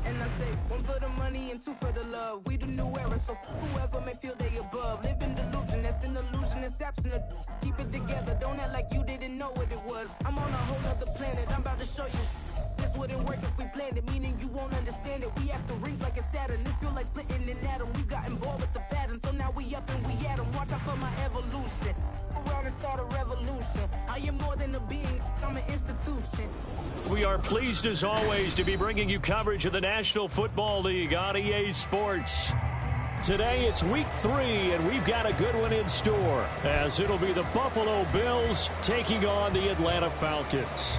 And I say, one for the money and two for the love. We the new era, so whoever may feel they above. Live in delusion, that's an illusion, it's absent. Keep it together, don't act like you didn't know what it was. I'm on a whole other planet, I'm about to show you. This wouldn't work if we planned it, meaning you won't understand it. We have to rings like a Saturn, this feel like splitting an atom. We got involved with the pattern, so now we up and we at 'em. Watch out for my evolution. Around and start a revolution. I am more than a being, I'm an institution. We are pleased as always to be bringing you coverage of the National Football League on EA Sports. Today it's week 3 and we've got a good one in store as it'll be the Buffalo Bills taking on the Atlanta Falcons.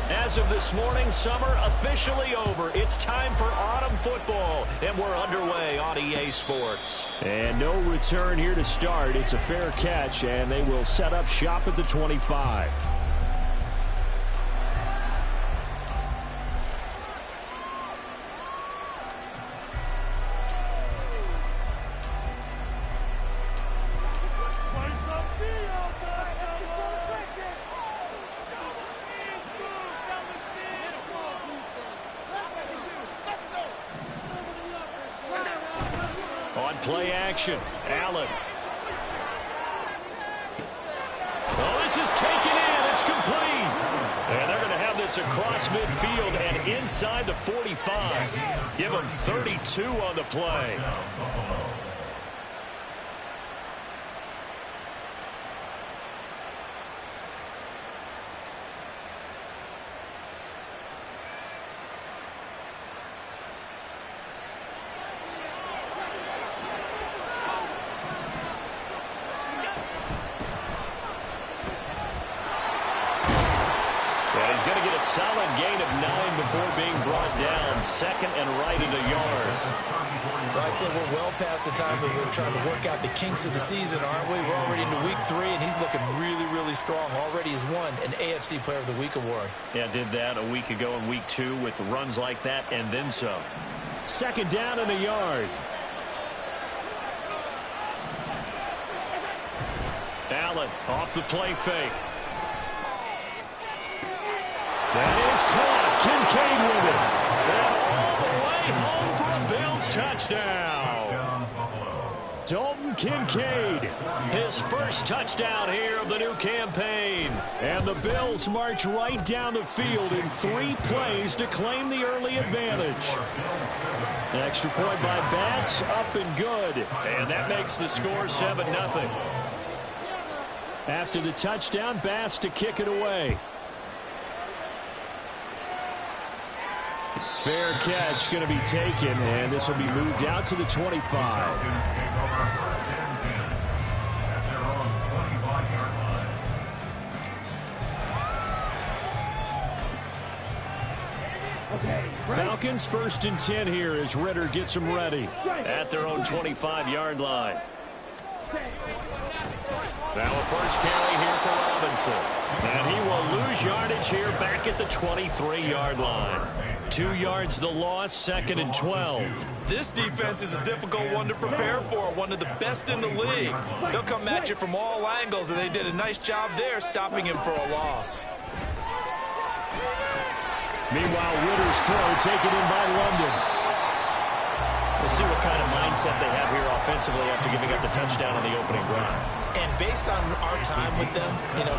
As of this morning, summer officially over. It's time for autumn football, and we're underway on EA Sports. And no return here to start. It's a fair catch, and they will set up shop at the 25. On play action, Allen. Oh, this is taken in. It's complete. And they're going to have this across midfield and inside the 45. Give them 32 on the play. Solid gain of 9 before being brought down. Second and right at a yard. Well, I'd say we're well past the time that we're trying to work out the kinks of the season, aren't we? We're already into week 3, and he's looking really, really strong. Already has won an AFC Player of the Week award. Yeah, did that a week ago in week 2 with runs like that and then some. Second down and a yard. Allen off the play fake. That is caught. Kincaid with it. And all the way home for a Bills touchdown. Dalton Kincaid, his first touchdown here of the new campaign. And the Bills march right down the field in 3 plays to claim the early advantage. Extra point by Bass, up and good. And that makes the score 7-0. After the touchdown, Bass to kick it away. Fair catch going to be taken, and this will be moved out to the 25. Falcons 1st and 10 here as Ritter gets them ready at their own 25-yard line. Now a first carry here for Robinson. And he will lose yardage here back at the 23-yard line. 2 yards the loss, 2nd and 12. This defense is a difficult one to prepare for, one of the best in the league. They'll come at you from all angles, and they did a nice job there stopping him for a loss. Meanwhile, Ritter's throw taken in by London. We'll see what kind of mindset they have here offensively after giving up the touchdown on the opening drive. And based on our time with them,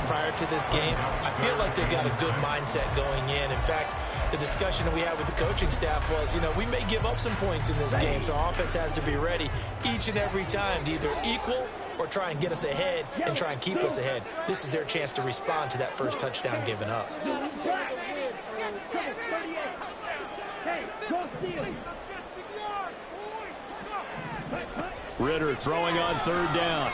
prior to this game, I feel like they've got a good mindset going in. In fact, the discussion that we had with the coaching staff was, we may give up some points in this game, so offense has to be ready each and every time to either equal or try and get us ahead and try and keep us ahead. This is their chance to respond to that first touchdown given up. Ritter throwing on 3rd down.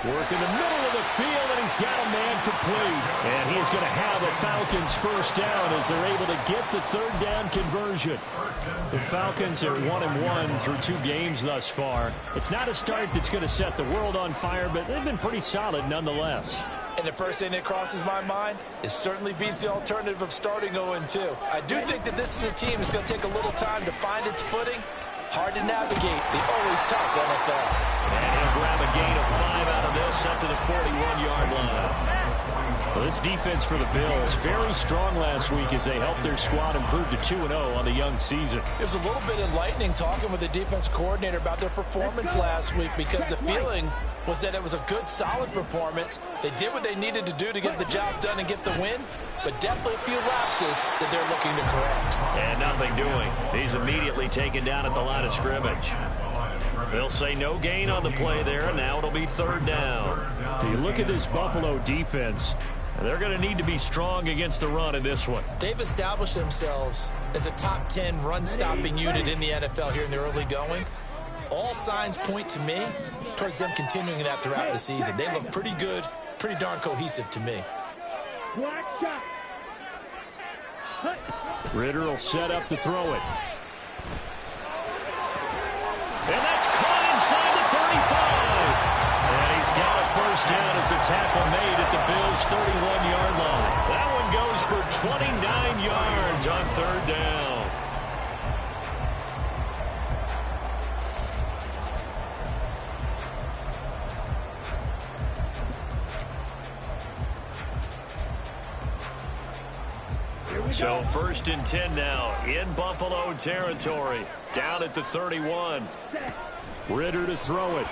Working the middle of the field, and he's got a man complete. And he's going to have a Falcons first down as they're able to get the 3rd down conversion. The Falcons are 1-1 through 2 games thus far. It's not a start that's going to set the world on fire, but they've been pretty solid nonetheless. And the first thing that crosses my mind is certainly beats the alternative of starting 0-2. I do think that this is a team that's going to take a little time to find its footing. Hard to navigate the always tough NFL. And he'll grab a gain of 5 out of this up to the 41-yard line. Well, this defense for the Bills, very strong last week as they helped their squad improve to 2-0 on the young season. It was a little bit enlightening talking with the defense coordinator about their performance last week, because the feeling was that it was a good, solid performance. They did what they needed to do to get the job done and get the win, but definitely a few lapses that they're looking to correct. And nothing doing. He's immediately taken down at the line of scrimmage. They'll say no gain on the play there, and now it'll be 3rd down. You look at this Buffalo defense, they're going to need to be strong against the run in this one. They've established themselves as a top 10 run-stopping unit in the NFL here in the early going. All signs point to me towards them continuing that throughout the season. They look pretty good, pretty darn cohesive to me. Ritter will set up to throw it. And that's caught inside the 35. And he's got a first down as a tackle made at the Bills' 31-yard line. That one goes for 29 yards on 3rd down. So 1st and 10 now in Buffalo territory. Down at the 31. Ritter to throw it.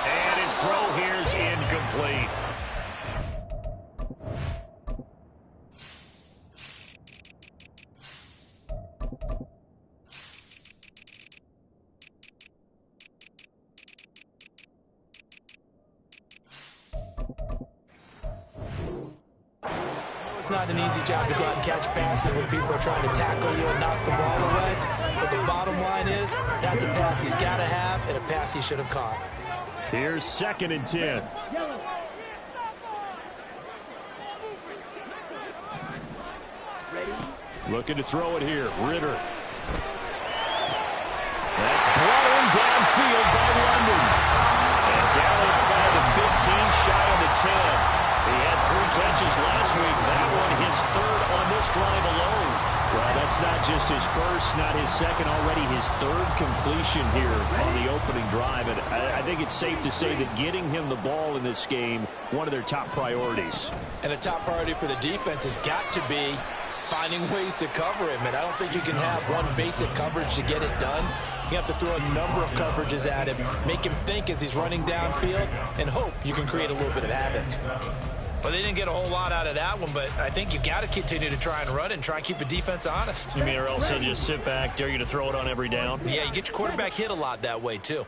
And his throw here is incomplete. It's not an easy job to go out and catch passes when people are trying to tackle you and knock the ball away. But the bottom line is, that's a pass he's got to have and a pass he should have caught. Here's 2nd and 10. Looking to throw it here. Ritter. That's brought in downfield by London. And down inside the 15, shy of the 10. He had 3 catches last week. That one his 3rd on this drive alone. Well, that's not just his first, not his second, already his 3rd completion here on the opening drive. And I think it's safe to say that getting him the ball in this game, one of their top priorities. And a top priority for the defense has got to be finding ways to cover him. And I don't think you can have one basic coverage to get it done. You have to throw a number of coverages at him, make him think as he's running downfield, and hope you can create a little bit of havoc. Well, they didn't get a whole lot out of that one, but I think you've got to continue to try and run and try and keep the defense honest. You mean, or else they'll just sit back, dare you to throw it on every down? Yeah, you get your quarterback hit a lot that way, too.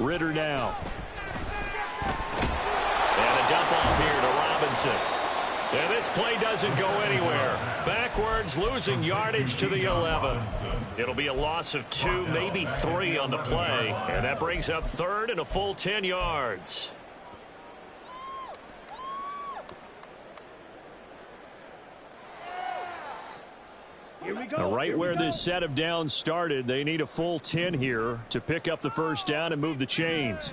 Ritter now. And a dump off here to Robinson. And this play doesn't go anywhere. Backwards, losing yardage to the 11. It'll be a loss of 2, maybe 3 on the play. And that brings up 3rd and a full 10 yards. Now, right where this set of downs started, they need a full 10 here to pick up the first down and move the chains.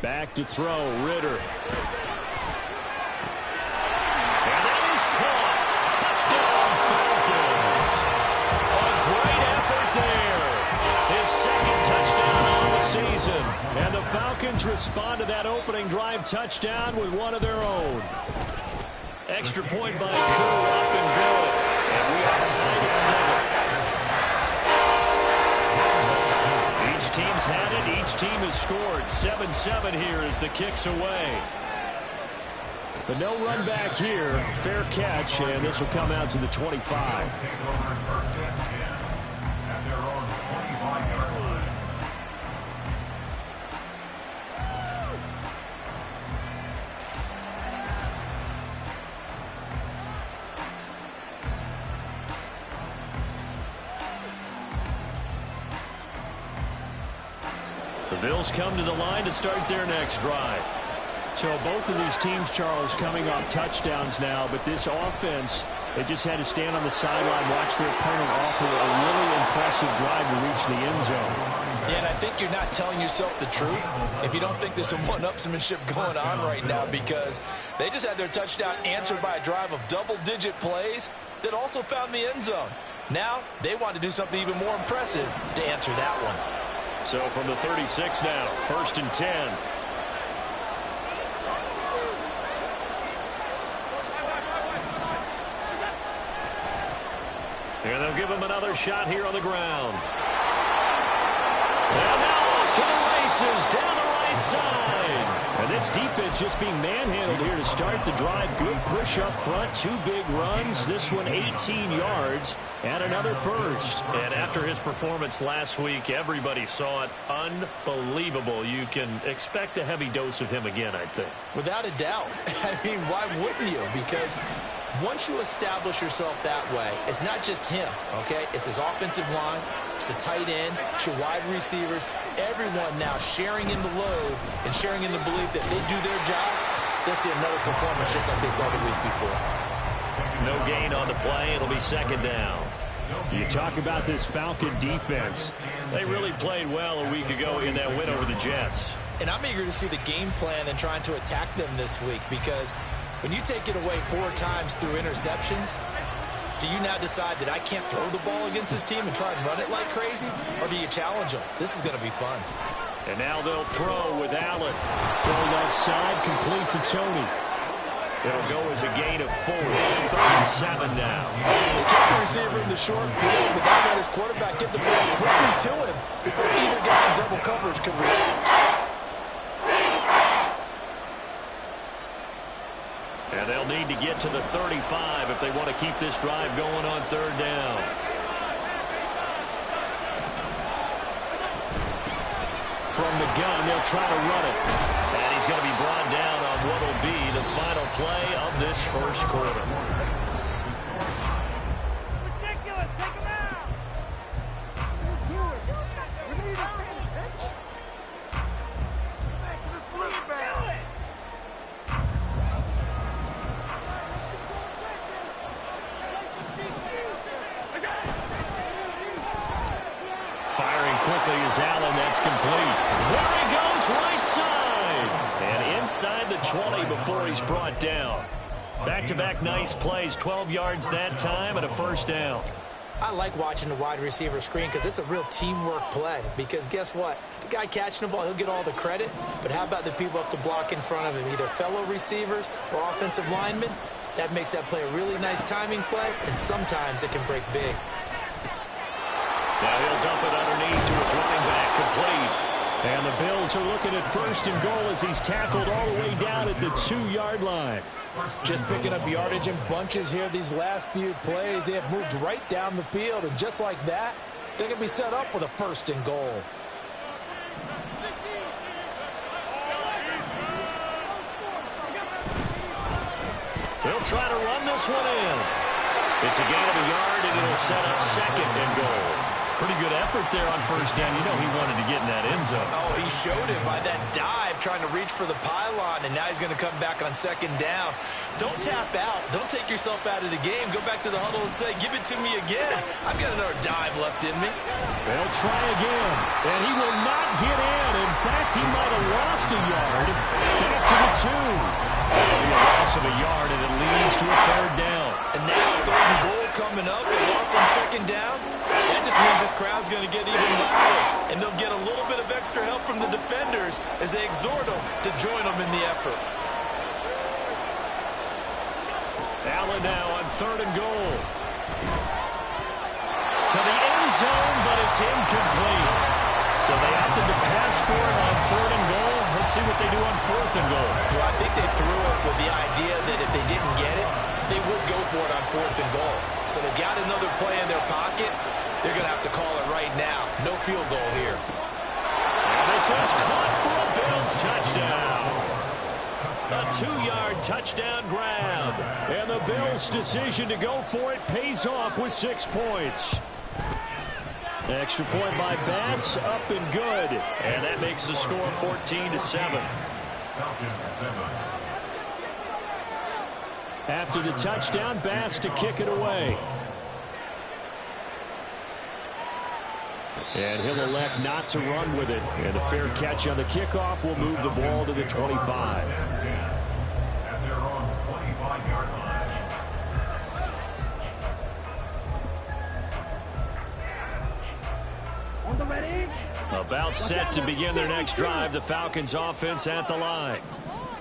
Back to throw, Ritter. And that is caught. Touchdown, Falcons. A great effort there. His 2nd touchdown on the season. And the Falcons respond to that opening drive touchdown with one of their own. Extra point by Koo, up and good. And we are tied at 7. Each team's had it. Each team has scored. 7-7 here as the kick's away. But no run back here. Fair catch, and this will come out to the 25. The Bills come to the line to start their next drive. So both of these teams, Charles, coming off touchdowns now, but this offense, they just had to stand on the sideline, watch their opponent offer a really impressive drive to reach the end zone. Yeah, and I think you're not telling yourself the truth if you don't think there's some one-upsmanship going on right now, because they just had their touchdown answered by a drive of double-digit plays that also found the end zone. Now they want to do something even more impressive to answer that one. So from the 36 now, 1st and 10. And they'll give him another shot here on the ground. And now off to the races down the right side. And this defense just being manhandled here to start the drive. Good push up front, 2 big runs. This one 18 yards and another first. And after his performance last week, everybody saw it. Unbelievable. You can expect a heavy dose of him again, I think. Without a doubt. I mean, why wouldn't you? Because once you establish yourself that way, it's not just him, okay? It's his offensive line, it's the tight end, it's your wide receivers, everyone now sharing in the load and sharing in the belief that they do their job, they'll see another performance just like they saw the week before. No gain on the play. It'll be 2nd down. You talk about this Falcon defense. They really played well a week ago in that win over the Jets. And I'm eager to see the game plan and trying to attack them this week, because when you take it away 4 times through interceptions, do you now decide that I can't throw the ball against this team and try and run it like crazy? Or do you challenge them? This is going to be fun. And now they'll throw with Allen. Thrown outside, complete to Tony. It'll go as a gain of 4. 3rd and 7 now. They kept the receiver in the short field, but now got his quarterback get the ball quickly to him before either guy in double coverage could react. And they'll need to get to the 35 if they want to keep this drive going on 3rd down. From the gun, they'll try to run it. And he's going to be brought down on what will be the final play of this first quarter. Ridiculous! Take him out! We need him! Firing quickly is Allen. That's complete. There he goes, right side. And inside the 20 before he's brought down. Back-to-back nice plays, 12 yards that time and a 1st down. I like watching the wide receiver screen because it's a real teamwork play. Because guess what? The guy catching the ball, he'll get all the credit. But how about the people up to block in front of him, either fellow receivers or offensive linemen? That makes that play a really nice timing play, and sometimes it can break big. Now he'll dump it underneath to his running back, complete. And the Bills are looking at 1st and goal as he's tackled all the way down at the 2-yard line. Just picking up yardage in bunches here these last few plays. They have moved right down the field, and just like that, they can be set up with a 1st and goal. They'll try to run this one in. It's a gain of a yard, and it'll set up 2nd and goal. Pretty good effort there on 1st down. You know he wanted to get in that end zone. Oh, he showed it by that dive, trying to reach for the pylon, and now he's going to come back on 2nd down. Don't tap out. Don't take yourself out of the game. Go back to the huddle and say, give it to me again. I've got another dive left in me. They'll try again, and he will not get in. In fact, he might have lost a yard. Back to the 2. That'll be a loss of a yard, and it leads to a 3rd down. And now 3rd and goal coming up. The loss on 2nd down. That just means this crowd's going to get even louder, and they'll get a little bit of extra help from the defenders as they exhort them to join them in the effort. Allen now on 3rd and goal. To the end zone, but it's incomplete. So they opted to pass for it on 3rd and goal. Let's see what they do on 4th and goal. Well, I think they threw it with the idea that if they didn't get it, they would go for it on 4th and goal. So they've got another play in their pocket. They're going to have to call it right now. No field goal here. And this is caught for a Bills touchdown. A 2-yard touchdown grab. And the Bills' decision to go for it pays off with 6 points. Extra point by Bass, up and good. And that makes the score 14-7. After the touchdown, Bass to kick it away. And he'll elect not to run with it. And a fair catch on the kickoff will move the ball to the 25. About set to begin their next drive, the Falcons offense at the line.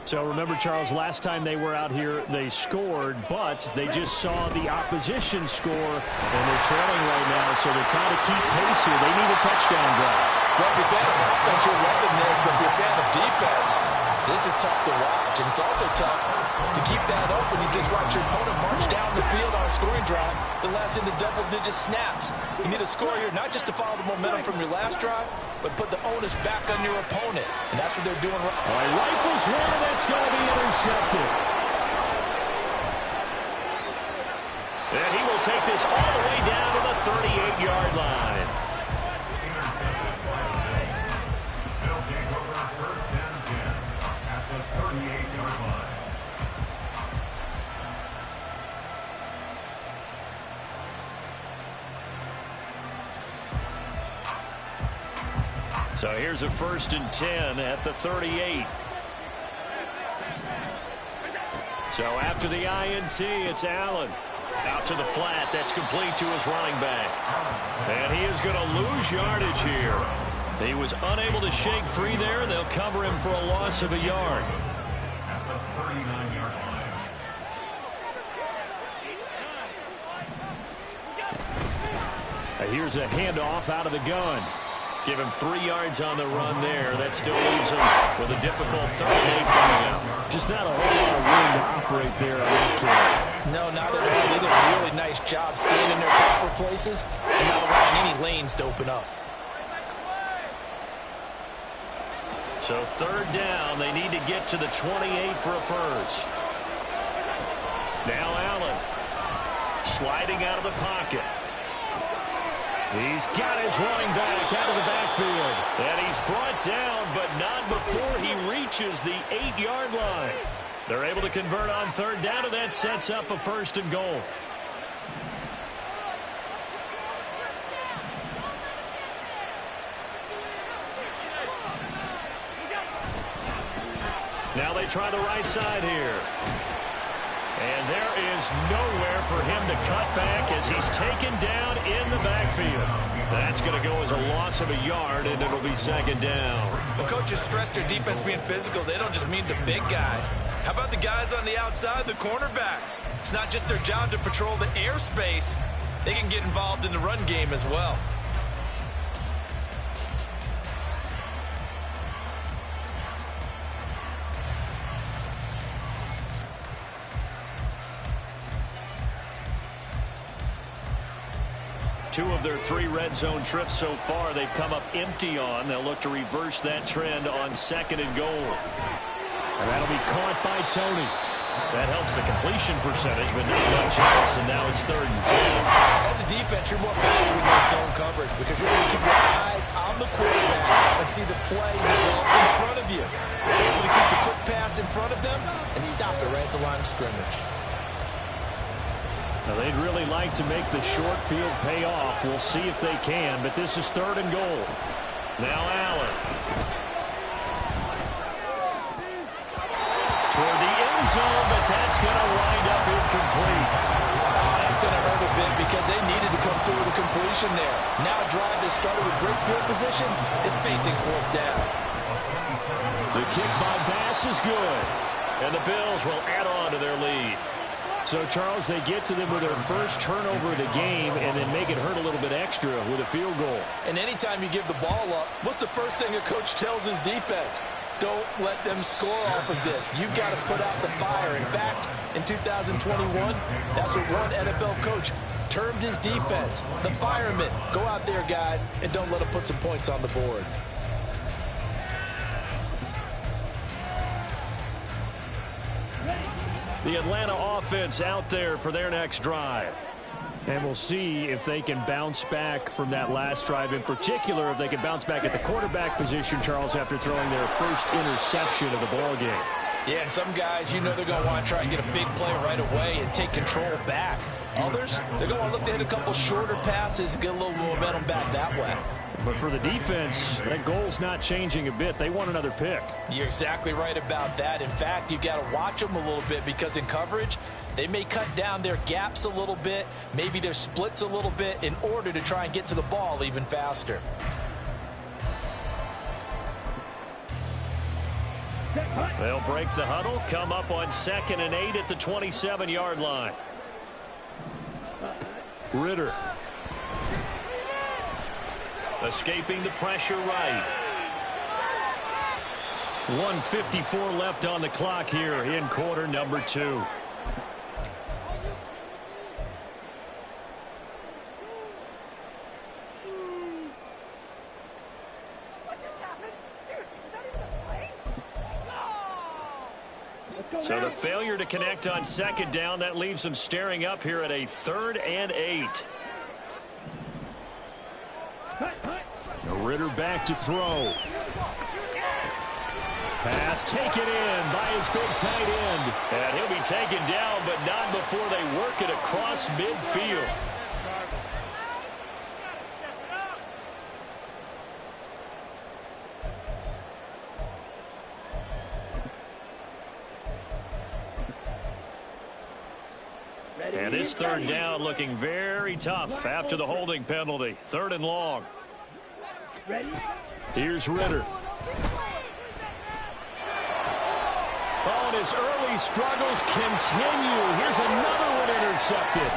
So remember, Charles, last time they were out here, they scored, but they just saw the opposition score, and they're trailing right now, so they're trying to keep pace here. They need a touchdown drive. Well, if you're a fan of offense, you're loving this, but if you're a fan of defense, this is tough to watch, and it's also tough to keep that up when you just watch your opponent march down the field on a scoring drive that lasts into double-digit snaps. You need a score here, not just to follow the momentum from your last drive, but put the onus back on your opponent, and that's what they're doing right now. All right, rifles one, that's going to be intercepted. And he will take this all the way down to the 38-yard line. They'll take over first and 10 at the 38-yard line. So here's a 1st and 10 at the 38. So after the INT, it's Allen. Out to the flat. That's complete to his running back. And he is going to lose yardage here. He was unable to shake free there. They'll cover him for a loss of a yard. At the 39-yard line. Here's a handoff out of the gun. Give him 3 yards on the run there. That still leaves him with a difficult 3rd and 8 coming out. Just not a whole lot of room to operate there on that carry. No, not at all. They did a really nice job staying in their proper places and not allowing any lanes to open up. So 3rd down, they need to get to the 28 for a first. Now Allen sliding out of the pocket. He's got his running back out of the backfield. And he's brought down, but not before he reaches the 8-yard line. They're able to convert on 3rd down, and that sets up a 1st and goal. Now they try the right side here. And there is nowhere for him to cut back as he's taken down in the backfield. That's going to go as a loss of a yard, and it'll be 2nd down. When coaches stress their defense being physical, they don't just mean the big guys. How about the guys on the outside, the cornerbacks? It's not just their job to patrol the airspace. They can get involved in the run game as well. Two of their 3 red zone trips so far they've come up empty on. They'll look to reverse that trend on 2nd and goal. And that'll be caught by Tony. That helps the completion percentage, but not much else, and now it's 3rd and 10. As a defense, you're more balanced when you're in zone coverage because you're able to keep your eyes on the quarterback and see the play develop in front of you. You're able to keep the quick pass in front of them and stop it right at the line of scrimmage. Now, they'd really like to make the short field pay off. We'll see if they can, but this is 3rd and goal. Now Allen. Toward the end zone, but that's going to wind up incomplete. That's going to hurt a bit because they needed to come through with a completion there. Now a drive that started with great field position is facing 4th down. The kick by Bass is good, and the Bills will add on to their lead. So, Charles, they get to them with their first turnover of the game and then make it hurt a little bit extra with a field goal. And anytime you give the ball up, what's the first thing a coach tells his defense? Don't let them score off of this. You've got to put out the fire. In fact, in 2021, that's what one NFL coach termed his defense. The firemen. Go out there, guys, and don't let them put some points on the board. The Atlanta offense out there for their next drive. And we'll see if they can bounce back from that last drive. In particular, if they can bounce back at the quarterback position, Charles, after throwing their first interception of the ball game. Yeah, and some guys, you know they're going to want to try and get a big play right away and take control back. Others, they're going to want to look to hit a couple shorter passes, get a little momentum back that way. But for the defense, that goal's not changing a bit. They want another pick. You're exactly right about that. In fact, you've got to watch them a little bit because in coverage, they may cut down their gaps a little bit, maybe their splits a little bit in order to try and get to the ball even faster. They'll break the huddle, come up on 2nd and 8 at the 27-yard line. Ritter. Escaping the pressure right. 1:54 left on the clock here in quarter number 2. So the failure to connect on 2nd down, that leaves them staring up here at a 3rd and 8. Ritter back to throw. Pass taken in by his big tight end. And he'll be taken down, but not before they work it across midfield. And this 3rd down looking very tough after the holding penalty. 3rd and long. Here's Ritter. Oh, and his early struggles continue. Here's another one intercepted.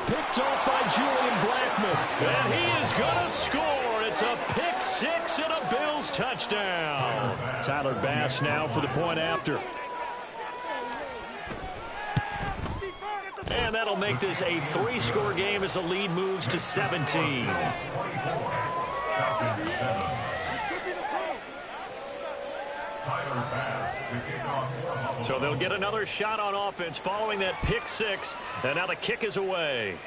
Picked off by Julian Blackmon. And he is going to score. It's a pick 6 and a Bills touchdown. Tyler Bass now for the point after. And that'll make this a 3-score game as the lead moves to 17. So they'll get another shot on offense following that pick 6. And now the kick is away.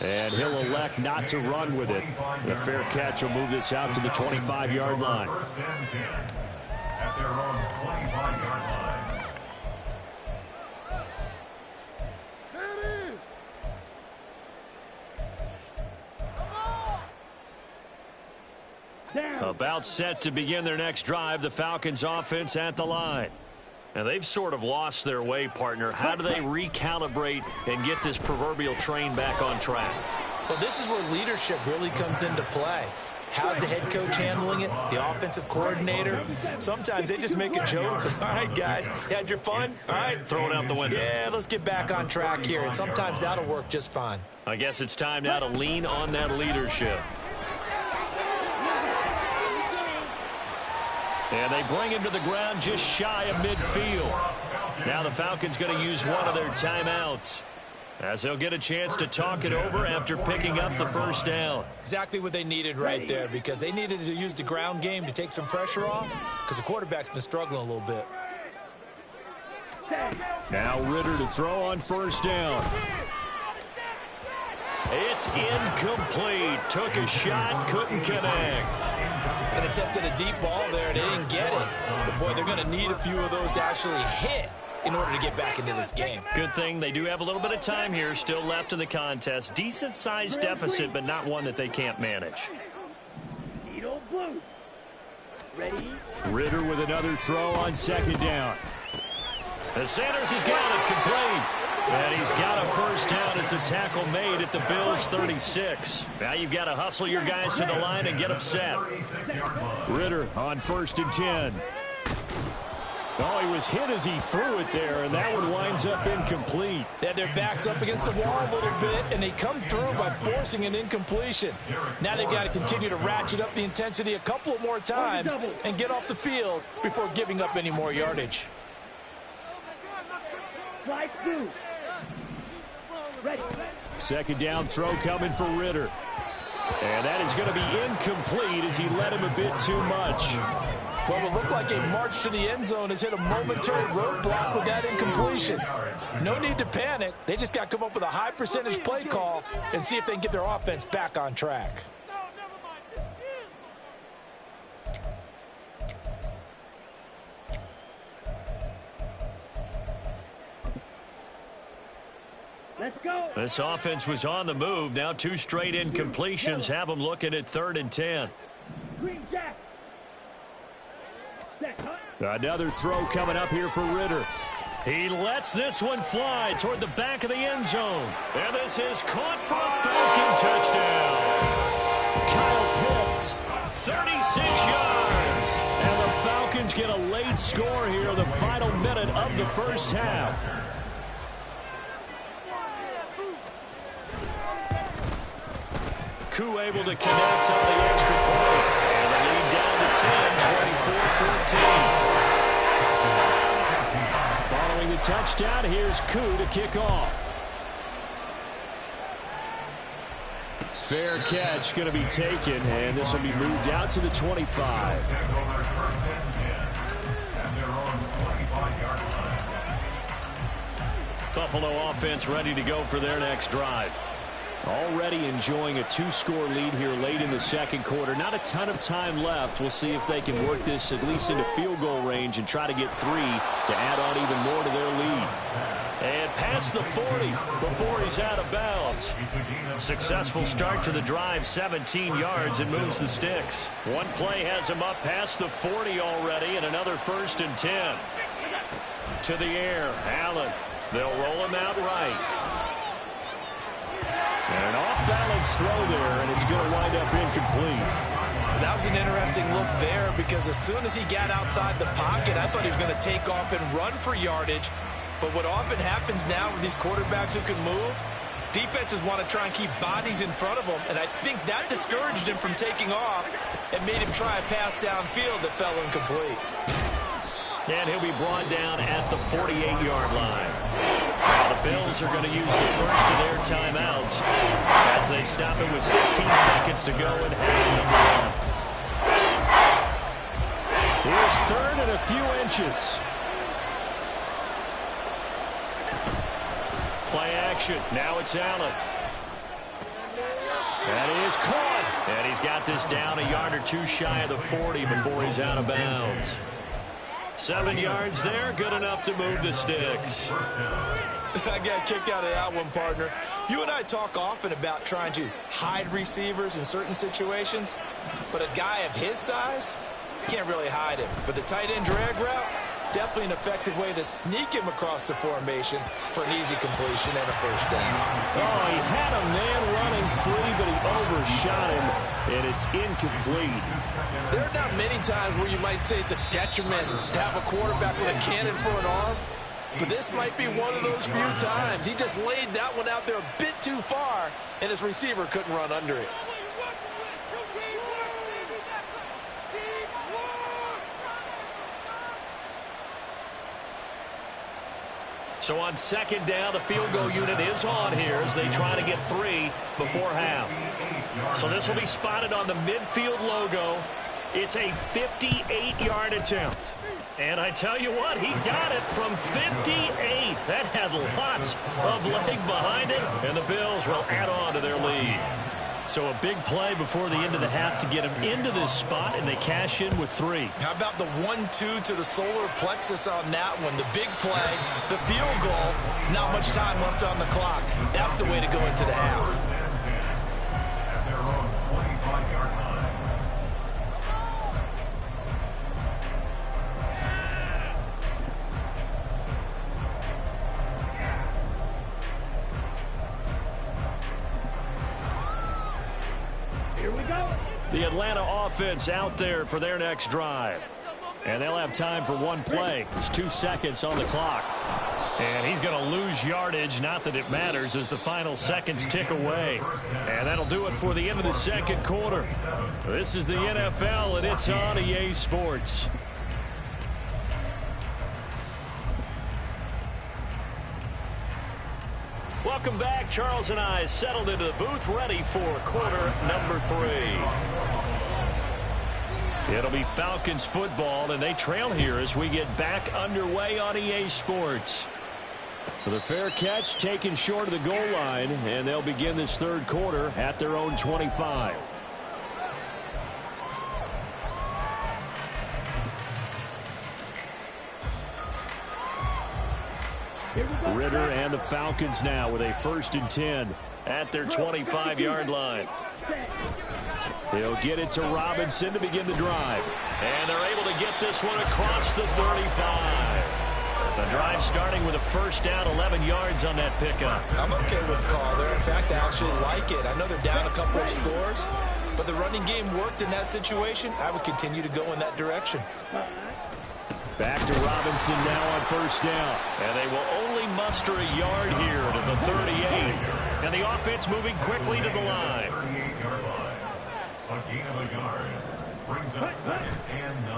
And he'll elect not to run with it. The fair catch will move this out to the 25-yard line. At their own 25-yard line. About set to begin their next drive, the Falcons offense at the line. And they've sort of lost their way, partner. How do they recalibrate and get this proverbial train back on track? Well, this is where leadership really comes into play. How's the head coach handling it? The offensive coordinator? Sometimes they just make a joke. All right, guys, you had your fun? All right. Throw it out the window. Yeah, let's get back on track here. And sometimes that'll work just fine. I guess it's time now to lean on that leadership. And they bring him to the ground just shy of midfield. Now the Falcons going to use one of their timeouts, as they'll get a chance to talk it over after picking up the first down. Exactly what they needed right there, because they needed to use the ground game to take some pressure off, because the quarterback's been struggling a little bit. Now Ritter to throw on first down. It's incomplete. Took a shot, couldn't connect. And attempted a deep ball there, and they didn't get it. But, boy, they're going to need a few of those to actually hit in order to get back into this game. Good thing they do have a little bit of time here still left in the contest. Decent-sized deficit, but not one that they can't manage. Ritter with another throw on second down. And Sanders has got it complete. And he's got a first down as a tackle made at the Bills' 36. Now you've got to hustle your guys to the line and get them set. Ritter on 1st and 10. Oh, he was hit as he threw it there, and that one winds up incomplete. They had their backs up against the wall a little bit, and they come through by forcing an incompletion. Now they've got to continue to ratchet up the intensity a couple of more times and get off the field before giving up any more yardage. Second down throw coming for Ritter. And that is going to be incomplete as he led him a bit too much. Well, it looked like a march to the end zone has hit a momentary roadblock with that incompletion. No need to panic. They just got to come up with a high percentage play call and see if they can get their offense back on track. Let's go. This offense was on the move. Now 2 straight incompletions have them looking at 3rd and 10. Green Jack. Another throw coming up here for Ritter. He lets this one fly toward the back of the end zone. And this is caught for a Falcon touchdown. Kyle Pitts, 36 yards. And the Falcons get a late score here in the final minute of the first half. Koo able to connect on the extra point. And the lead down to 10, 24-14. Following the touchdown, here's Koo to kick off. Fair catch going to be taken, and this will be moved out to the 25. Buffalo offense ready to go for their next drive. Already enjoying a 2-score lead here late in the second quarter. Not a ton of time left. We'll see if they can work this at least into field goal range and try to get 3 to add on even more to their lead. And past the 40 before he's out of bounds. Successful start to the drive, 17 yards, and moves the sticks. One play has him up past the 40 already, and another 1st and 10. To the air, Allen. They'll roll him out right. And an off-balance throw there, and it's going to wind up incomplete. That was an interesting look there because as soon as he got outside the pocket, I thought he was going to take off and run for yardage. But what often happens now with these quarterbacks who can move, defenses want to try and keep bodies in front of them, and I think that discouraged him from taking off and made him try a pass downfield that fell incomplete. And he'll be brought down at the 48-yard line. Now the Bills are going to use the first of their timeouts as they stop it with 16 seconds to go in half number 1. Here's 3rd and a few inches. Play action. Now it's Allen. That is caught. And he's got this down a yard or 2 shy of the 40 before he's out of bounds. 7 yards there, good enough to move the sticks. I got a kick out of that one, partner. You and I talk often about trying to hide receivers in certain situations, but a guy of his size, can't really hide him. But the tight end drag route, definitely an effective way to sneak him across the formation for an easy completion and a 1st down. Oh, he had a man running free, but he overshot him, and it's incomplete. There are not many times where you might say it's a detriment to have a quarterback with a cannon for an arm, but this might be one of those few times. He just laid that one out there a bit too far, and his receiver couldn't run under it. So on 2nd down, the field goal unit is on here as they try to get 3 before half. So this will be spotted on the midfield logo. It's a 58-yard attempt. And I tell you what, he got it from 58. That had lots of leg behind it, and the Bills will add on to their lead. So a big play before the end of the half to get him into this spot, and they cash in with 3. How about the 1-2 to the solar plexus on that one? The big play, the field goal, not much time left on the clock. That's the way to go into the half. At their own 25-yard line. The Atlanta offense out there for their next drive. And they'll have time for 1 play. There's 2 seconds on the clock. And he's going to lose yardage. Not that it matters as the final seconds tick away. And that'll do it for the end of the second quarter. This is the NFL, and it's on EA Sports. Welcome back. Charles and I settled into the booth ready for quarter number 3. It'll be Falcons football, and they trail here as we get back underway on EA Sports. So the fair catch taken short of the goal line, and they'll begin this third quarter at their own 25. Ritter and the Falcons now with a 1st and 10 at their 25-yard line. They'll get it to Robinson to begin the drive. And they're able to get this one across the 35. The drive starting with a 1st down, 11 yards on that pickup. I'm okay with the call there. In fact, I actually like it. I know they're down a couple of scores, but the running game worked in that situation. I would continue to go in that direction. Back to Robinson now on 1st down. And they will only muster a yard here to the 38. And the offense moving quickly to the line.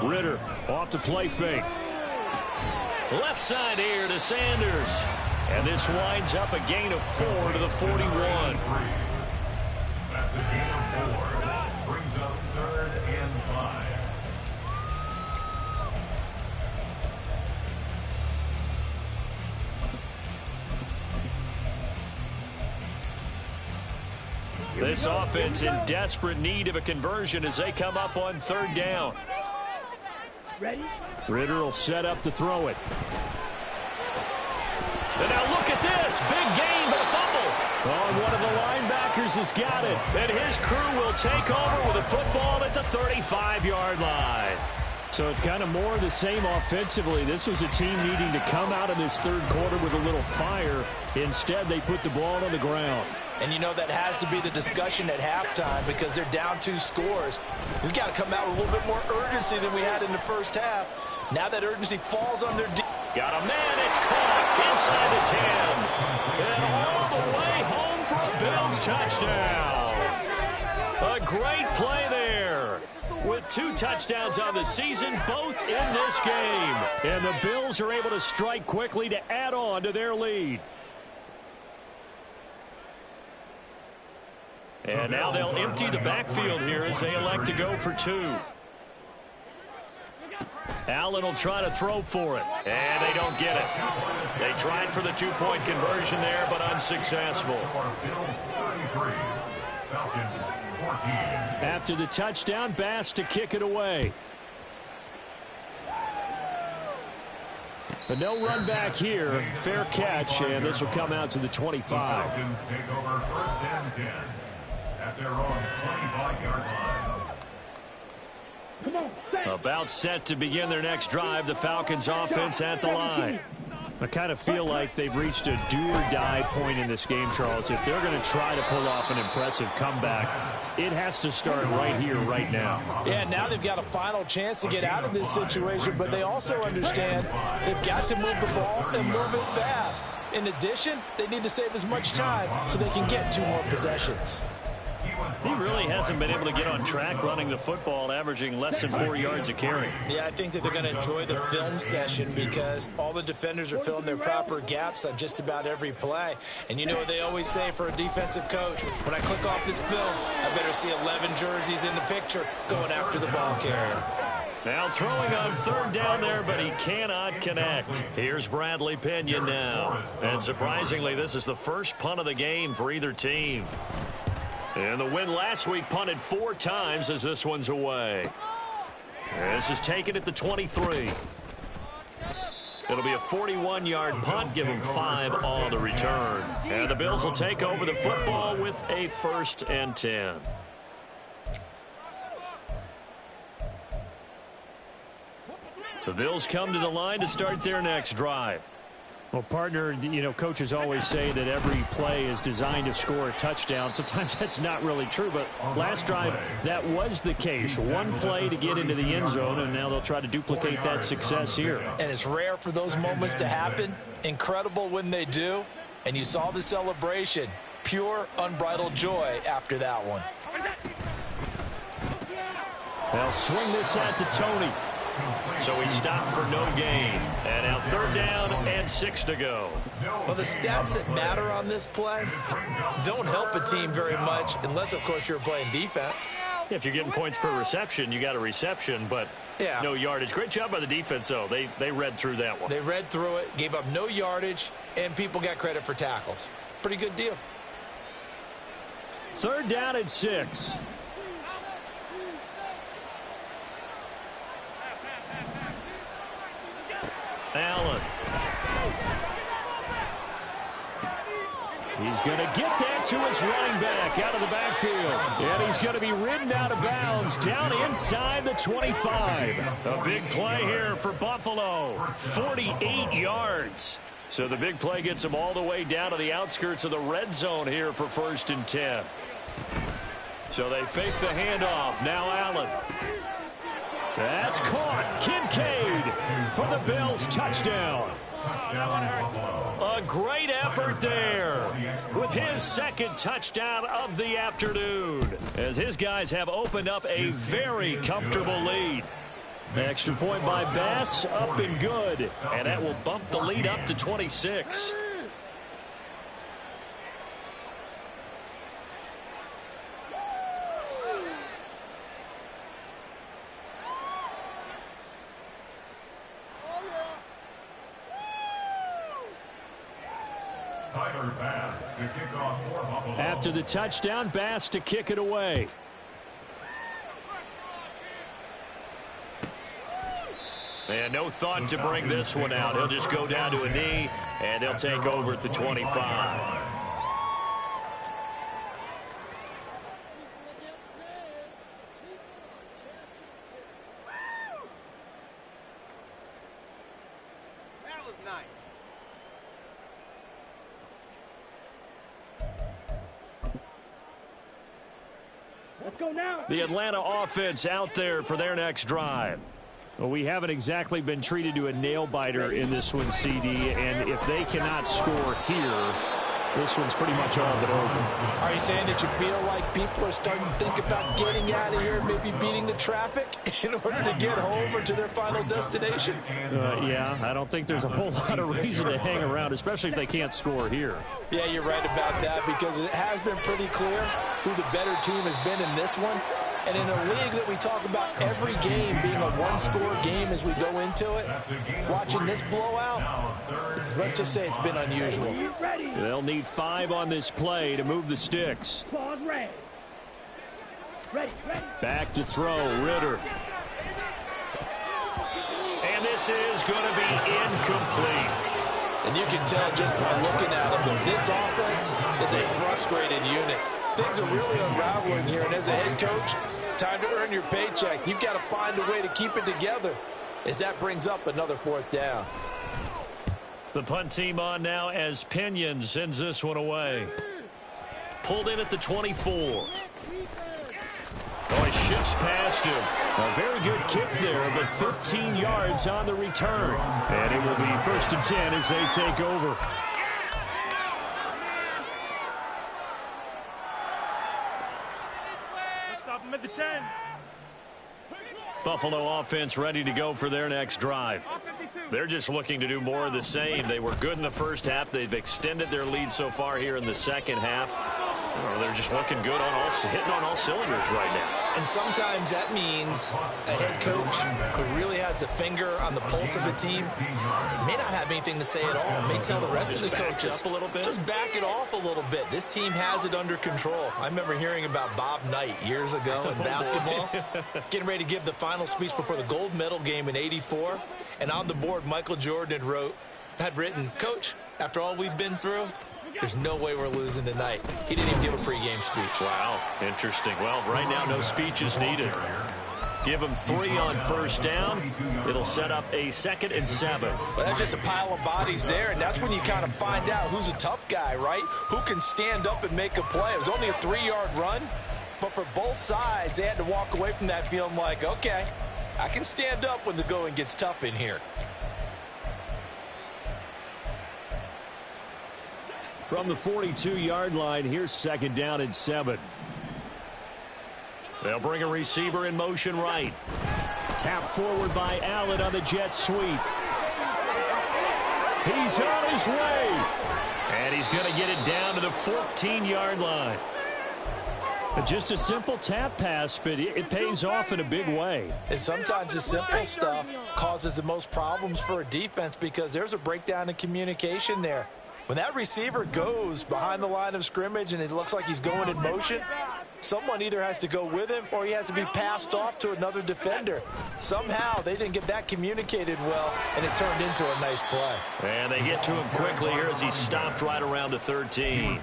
Ritter off the play fake. Left side here to Sanders. And this winds up a gain of 4 to the 41. That's a gain of 4. Brings up 3rd and 5. This offense in desperate need of a conversion as they come up on 3rd down. Ritter will set up to throw it. And now look at this. Big gain, but a fumble. Oh, one of the linebackers has got it. And his crew will take over with a football at the 35-yard line. So it's kind of more of the same offensively. This was a team needing to come out of this third quarter with a little fire. Instead, they put the ball on the ground. And you know that has to be the discussion at halftime because they're down 2 scores. We've got to come out with a little bit more urgency than we had in the first half. Now that urgency falls on their... Got a man, it's caught inside the 10. And all the way home for a Bills touchdown. A great play there. With 2 touchdowns on the season, both in this game. And the Bills are able to strike quickly to add on to their lead. And now they'll empty the backfield here as they elect to go for 2. Allen will try to throw for it. And they don't get it. They tried for the 2-point conversion there, but unsuccessful. After the touchdown, Bass to kick it away. But no run back here. Fair catch, and this will come out to the 25. Falcons take over 1st and 10 at their own 25-yard line. About set to begin their next drive. The Falcons offense at the line. I kind of feel like they've reached a do-or-die point in this game, Charles. If they're going to try to pull off an impressive comeback, it has to start right here, right now. Yeah, now they've got a final chance to get out of this situation, but they also understand they've got to move the ball and move it fast. In addition, they need to save as much time so they can get 2 more possessions. He really hasn't been able to get on track running the football, averaging less than 4 yards a carry. Yeah, I think that they're going to enjoy the film session because all the defenders are filling their proper gaps on just about every play. And you know what they always say for a defensive coach, when I click off this film, I better see 11 jerseys in the picture going after the ball carrier. Now throwing on 3rd down there, but he cannot connect. Here's Bradley Pinion now. And surprisingly, this is the first punt of the game for either team. And the win last week punted 4 times as this one's away. This is taken at the 23. It'll be a 41-yard punt, give them 5 on the return. And the Bills will take over the football with a 1st and 10. The Bills come to the line to start their next drive. Well, partner, you know, coaches always say that every play is designed to score a touchdown. Sometimes that's not really true, but last drive, that was the case. 1 play to get into the end zone, and now they'll try to duplicate that success here. And it's rare for those moments to happen. Incredible when they do. And you saw the celebration. Pure, unbridled joy after that one. They'll swing this out to Tony. So he stopped for no gain. And now 3rd down and 6 to go. Well, the stats that matter on this play don't help a team very much unless, of course, you're playing defense. If you're getting points per reception, you got a reception, but no yardage. Great job by the defense, though. They read through that one. They read through it, gave up no yardage, and people got credit for tackles. Pretty good deal. 3rd down and 6. Allen. He's going to get that to his running back out of the backfield. And he's going to be ridden out of bounds down inside the 25. A big play here for Buffalo. 48 yards. So the big play gets them all the way down to the outskirts of the red zone here for 1st and 10. So they fake the handoff. Now Allen. That's caught. Kincaid for the Bills. Touchdown. A great effort there with his 2nd touchdown of the afternoon as his guys have opened up a very comfortable lead. Extra point by Bass, up and good. And that will bump the lead up to 26. After the touchdown, Bass to kick it away. And no thought to bring this one out. He'll just go down to a knee, and they'll take over at the 25. That was nice. Let's go now. The Atlanta offense out there for their next drive. Well, we haven't exactly been treated to a nail-biter in this one, CD, and if they cannot score here, this one's pretty much all but over. Are you saying that you feel like people are starting to think about getting out of here, maybe beating the traffic in order to get home or to their final destination? Yeah, I don't think there's a whole lot of reason to hang around, especially if they can't score here. Yeah, you're right about that because it has been pretty clear who the better team has been in this one. And in a league that we talk about every game being a one-score game as we go into it, watching this blowout, let's just say it's been unusual. They'll need 5 on this play to move the sticks. Back to throw, Ritter. And this is going to be incomplete. And you can tell just by looking at them that this offense is a frustrated unit. Things are really unraveling here, and as a head coach, time to earn your paycheck. You've got to find a way to keep it together as that brings up another 4th down. The punt team on now as Pinion sends this one away. Pulled in at the 24. Oh, he shifts past him. A very good kick there, but 15 yards on the return. And it will be 1st and 10 as they take over. At the 10. Buffalo offense ready to go for their next drive. They're just looking to do more of the same. They were good in the first half. They've extended their lead so far here in the second half. They're just looking good hitting on all cylinders right now. And sometimes that means a head coach who really has a finger on the pulse of the team may not have anything to say at all. May tell the rest of the coaches up a little bit. Just back it off a little bit. This team has it under control. I remember hearing about Bob Knight years ago in basketball, getting ready to give the final speech before the gold medal game in '84. And on the board, Michael Jordan had written, "Coach, after all we've been through, there's no way we're losing tonight." He didn't even give a pregame speech. Wow, interesting. Well, right now, no speech is needed. Give them 3 on 1st down. It'll set up a 2nd and 7. Well, that's just a pile of bodies there, and that's when you kind of find out who's a tough guy, right? Who can stand up and make a play. It was only a 3-yard run, but for both sides, they had to walk away from that feeling like, okay, I can stand up when the going gets tough in here. From the 42-yard line, here's 2nd down and 7. They'll bring a receiver in motion right. Tap forward by Allen on the jet sweep. He's on his way. And he's going to get it down to the 14-yard line. Just a simple tap pass, but it pays off in a big way. And sometimes the simple stuff causes the most problems for a defense because there's a breakdown in communication there. When that receiver goes behind the line of scrimmage and it looks like he's going in motion, someone either has to go with him or he has to be passed off to another defender. Somehow they didn't get that communicated well, and it turned into a nice play. And they get to him quickly here as he stopped right around the 13.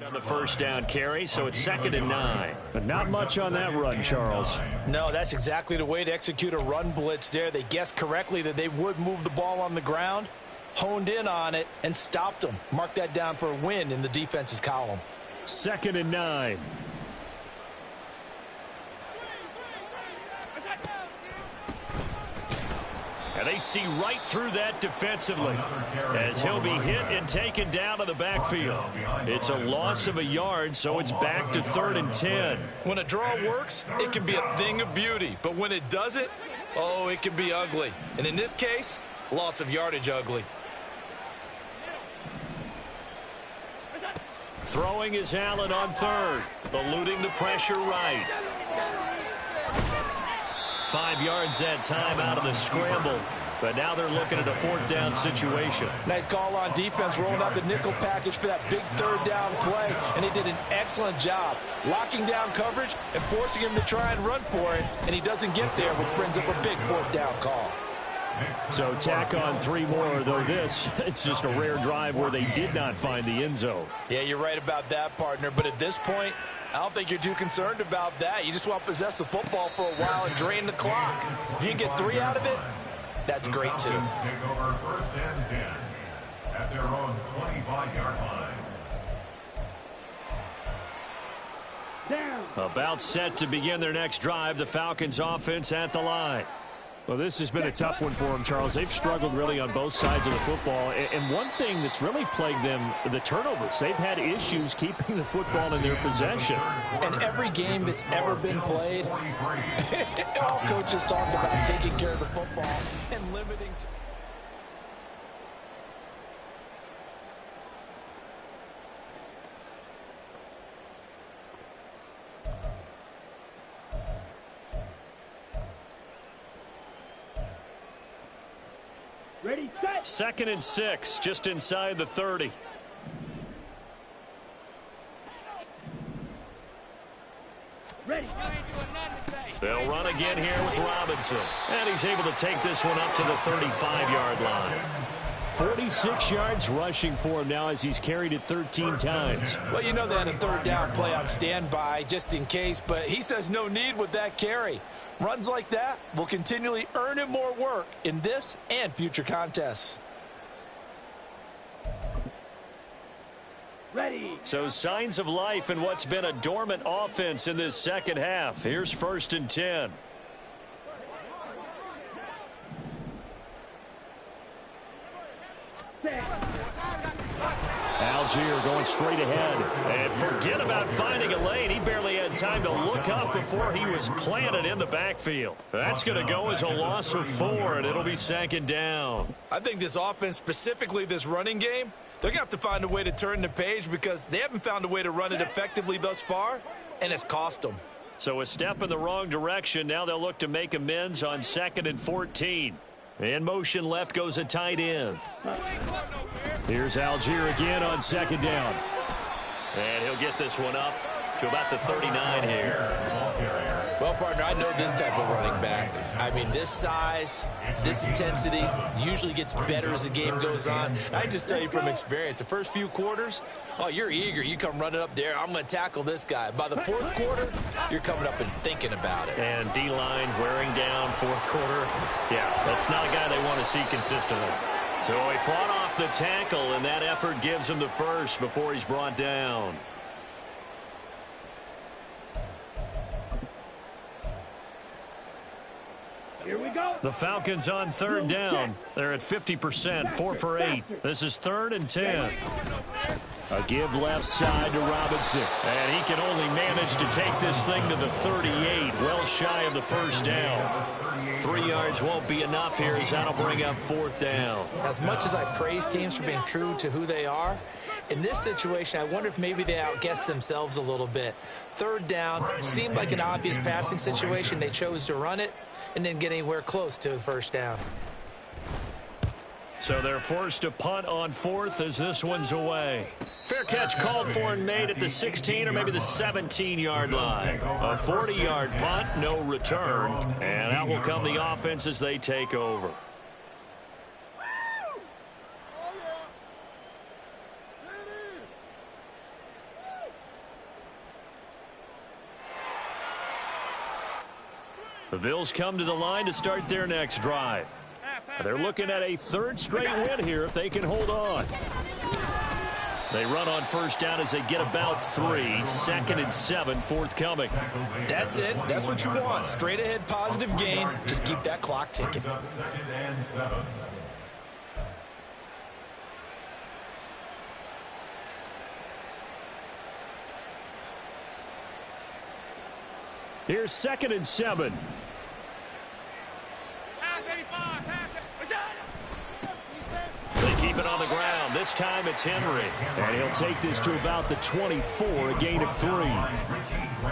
On the first down carry, so it's 2nd and 9. But not much on that run, Charles. No, that's exactly the way to execute a run blitz there. They guessed correctly that they would move the ball on the ground, honed in on it, and stopped them. Mark that down for a win in the defense's column. 2nd and 9. And they see right through that defensively as he'll be hit and taken down to the backfield. It's a loss of a yard, so it's back to 3rd and 10. When a draw works, it can be a thing of beauty. But when it doesn't, oh, it can be ugly. And in this case, loss of yardage ugly. Throwing is Allen on 3rd, eluding the pressure right. 5 yards that time out of the scramble, but now they're looking at a 4th down situation. Nice call on defense, rolling out the nickel package for that big 3rd down play, and they did an excellent job locking down coverage and forcing him to try and run for it, and he doesn't get there, which brings up a big 4th down call. So tack on 3 more, though it's just a rare drive where they did not find the end zone. Yeah, you're right about that, partner, but at this point, I don't think you're too concerned about that. You just want to possess the football for a while and drain the clock. If you can get 3 out of it, that's great too. Take over 1st and 10 at their own 25-yard line. About set to begin their next drive, the Falcons offense at the line. Well, this has been a tough one for them, Charles. They've struggled really on both sides of the football. And one thing that's really plagued them, the turnovers. They've had issues keeping the football in their possession. And every game that's ever been played, all coaches talk about taking care of the football and limiting. Ready, set. 2nd and 6, just inside the 30. Ready. They'll run again here with Robinson. And he's able to take this one up to the 35-yard line. 46 yards rushing for him now as he's carried it 13 times. Well, you know they had a 3rd down play on standby just in case, but he says no need with that carry. Runs like that will continually earn him more work in this and future contests. Ready. So signs of life in what's been a dormant offense in this second half. Here's 1st and 10. Algier going straight ahead. And forget about finding a lane. He barely had time to look up before he was planted in the backfield. That's going to go as a loss of 4, and it'll be 2nd down. I think this offense, specifically this running game, they're going to have to find a way to turn the page because they haven't found a way to run it effectively thus far, and it's cost them. So a step in the wrong direction. Now they'll look to make amends on 2nd and 14. In motion left goes a tight end. Here's Algier again on 2nd down. And he'll get this one up to about the 39 here. Well, partner, I know this type of running back. I mean, this size, this intensity usually gets better as the game goes on. I just tell you from experience, the first few quarters, oh, you're eager. You come running up there, I'm going to tackle this guy. By the fourth quarter, you're coming up and thinking about it. And D-line wearing down fourth quarter. Yeah, that's not a guy they want to see consistently. So he fought off the tackle, and that effort gives him the first before he's brought down. Here we go. The Falcons on third down. They're at 50%, 4 for 8. This is 3rd and 10. A give left side to Robinson. And he can only manage to take this thing to the 38, well shy of the first down. 3 yards won't be enough here as that'll bring up 4th down. As much as I praise teams for being true to who they are, in this situation, I wonder if maybe they outguessed themselves a little bit. 3rd down seemed like an obvious passing situation. They chose to run it and didn't get anywhere close to the first down. So they're forced to punt on 4th as this one's away. Fair catch called for and made at the 16 or maybe the 17-yard line. A 40-yard punt, no return. And out will come the offense as they take over. The Bills come to the line to start their next drive. They're looking at a 3rd straight win here if they can hold on. They run on first down as they get about 3. 2nd and 7, forthcoming. That's it. That's what you want. Straight ahead, positive gain. Just keep that clock ticking. Here's 2nd and 7. They keep it on the ground. This time it's Henry. And he'll take this to about the 24, a gain of 3.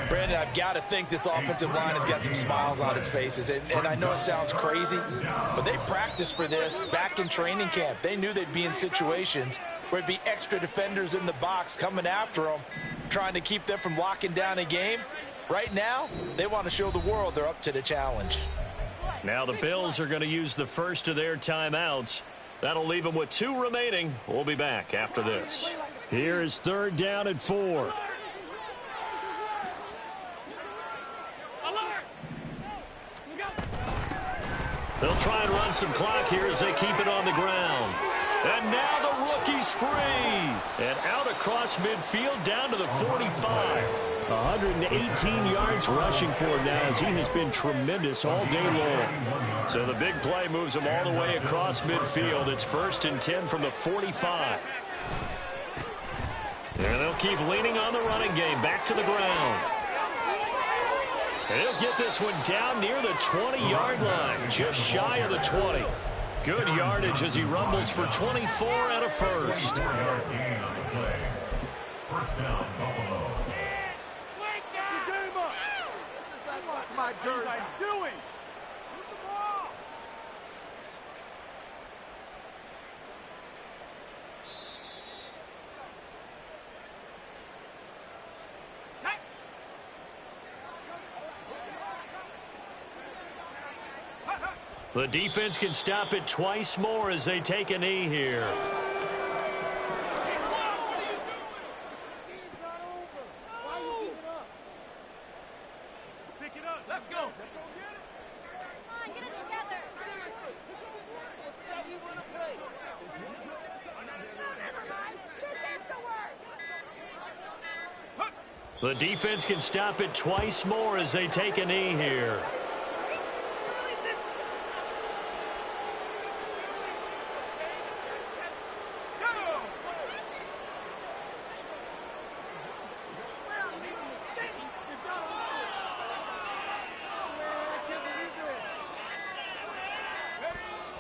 Brandon, I've got to think this offensive line has got some smiles on its faces. And I know it sounds crazy, but they practiced for this back in training camp. They knew they'd be in situations where it'd be extra defenders in the box coming after them, trying to keep them from locking down a game. Right now, they want to show the world they're up to the challenge. Now the Bills are going to use the first of their timeouts. That'll leave them with 2 remaining. We'll be back after this. Here's 3rd down and 4. They'll try and run some clock here as they keep it on the ground. And now the rookie's free. And out across midfield down to the 45. 118 yards rushing for him now as he has been tremendous all day long. So the big play moves him all the way across midfield. It's 1st and 10 from the 45. And they'll keep leaning on the running game. Back to the ground. And he'll get this one down near the 20-yard line. Just shy of the 20. Good yardage as he rumbles for 24 and a first. First down, Buffalo. What's my jersey doing? The defense can stop it twice more as they take a knee here. Pick it up. Let's go. Come on, get it together. Seriously. Let's study when to play. Never mind. This is the worst. The defense can stop it twice more as they take a knee here.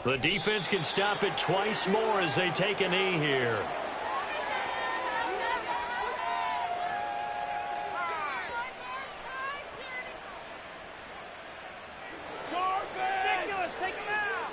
The defense can stop it twice more as they take a knee here. Ridiculous. Take him out.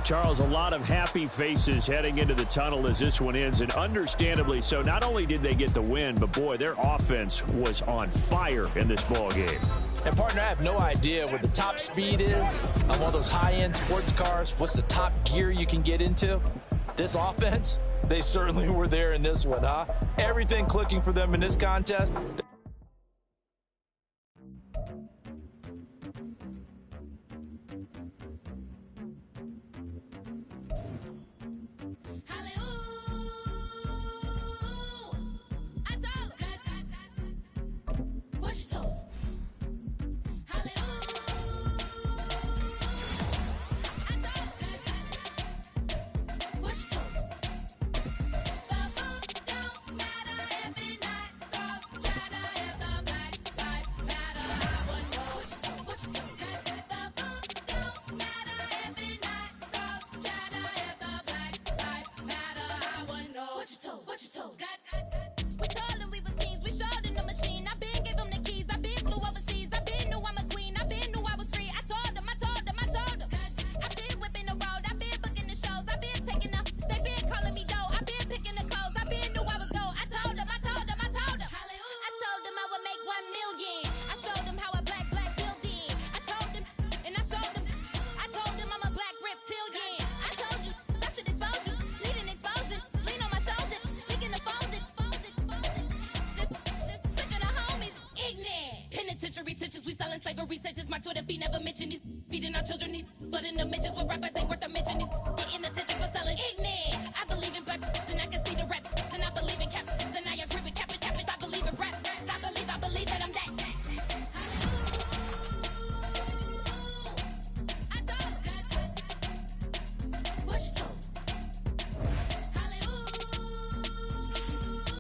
Charles, a lot of happy faces heading into the tunnel as this one ends, and understandably so. Not only did they get the win, but boy, their offense was on fire in this ball game. And partner, I have no idea what the top speed is on one of those high-end sports cars. What's the top gear you can get into? This offense, they certainly were there in this one, huh? Everything clicking for them in this contest. Slavery, slavery, such as my Twitter feed never mention these feeding our children, these but in the mentions with rappers, they were